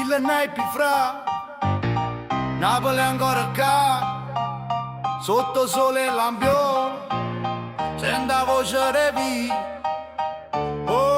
Stile naipi fra Napoli ancora qua Sotto sole e lampione Sento la voce revi Oh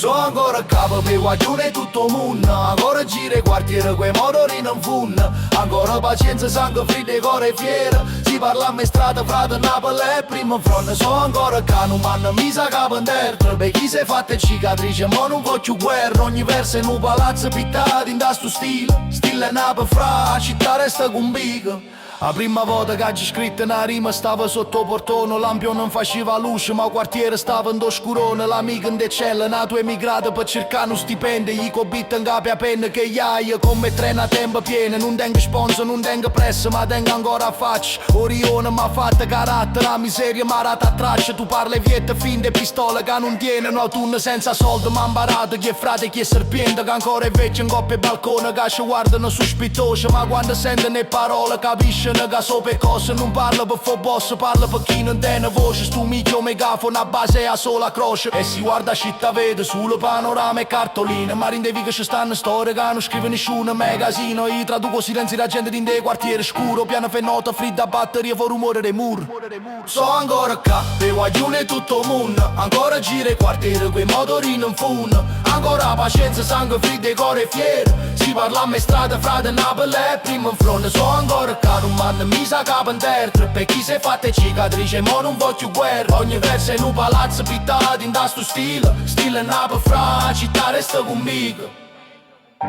So ancora capo per guaglione tutto il mondo Ancora gira i quartieri quei motori non funno Ancora pazienza, sangue freddo e cuore fiero Si parla a me strada frate Napoli e prima front So ancora che non m'hanno misa capo in terra Per chi si è fatte cicatrici ma non voglio guerra Ogni verso in un palazzo pittato in da sto stile Stile Napoli fra, la città resta con bico la prima volta che ci scritto una rima stava sotto portone Lampione non faceva luce ma il quartiere stava in oscurone L'amica in decella, una tua emigrata per cercare un stipendio Gli cobit in capo a penna che iaia come treno a tempo pieno Non tengo sponsor, non tengo pressa ma tengo ancora a faccia Orione m'ha fatto carattere, la miseria m'ha rata a traccia Tu parli viette finte pistole che non tiene No tu senza soldi m'ha imparato chi è frate chi è serpiente Che ancora è vecchio in coppia e balcone che ci guardano sospitosi Ma quando sentono le parole capisce che so per cose non parla per fo boss Parla per chi non tiene voce Stu micchio megafono a base a sola croce E si guarda città vede solo panorama e cartoline Ma rindevi che ci stanno storie che non scrive nessuno Magazzino io traduco silenzi la gente in dei quartieri scuro Piano fenota fredda batteria fa rumore dei muri So ancora qua per guaglione tutto il mondo Ancora gira i quartieri quei motori non funno Ancora pazienza sangue freddo e cuore fiero Si parla a me strada frate Napoli e prima in front So ancora qua non m'hanno misa capo in terra Per chi si è fatte cicatrici ma non voglio guerra Ogni verso in un palazzo pittato in da sto stile Stile Napoli fra, la città resta conmigo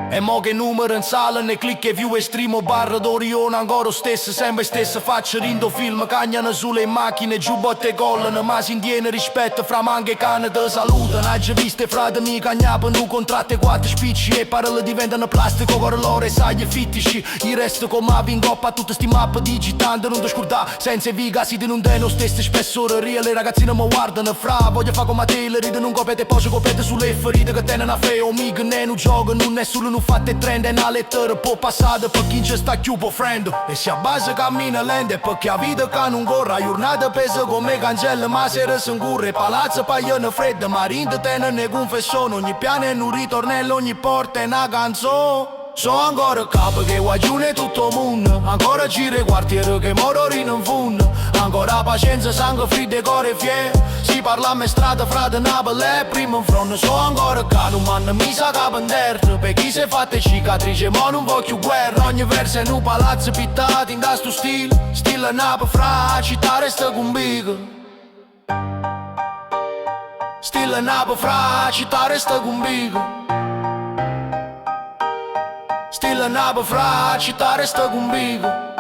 E mo che numero in sala ne click e view estremo barra d'Orione ancora stesso sempre stessa faccia rindo film cagnano sulle macchine giubbotte e collano ma si indiene rispetto fra manche cane te salutano hai già viste frate mi cagnapa non contratte quattro spicci e parole diventano plastico con l'oro e saglie fittici il resto come ave in coppa a tutte sti mappe digitando non ti scordà senza viga si non teno stesso spessore reale ragazzine mi guardano fra voglio fa come te le ride non copete poi copete sulle ferite che tenen a feo mica ne non gioca non è solo non fate trend e una lettera può passare per chi ci sta chiuso friend E se a base cammina lente perché a vita che non corra giornata pesa come cancella ma sera si incurre palazzo pagliano fredda ma rinde tenere confessione ogni piano è un ritornello ogni porta è una canzone So ancora capo che guaglione tutto il mondo Ancora gira i quartieri che motori non funno Ancora pazienza, sangue freddo e cuore fiero Si parla a me strada frate Napoli e prima in front So ancora che non m'hanno misa capo in terra Per chi si è fatte cicatrici ma non voglio guerra Ogni verso in un palazzo pittato in da sto stile Stile Napoli fra, la città resta conmigo Stile Napoli fra, la città resta conmigo Stile Napoli fra, la città resta conmigo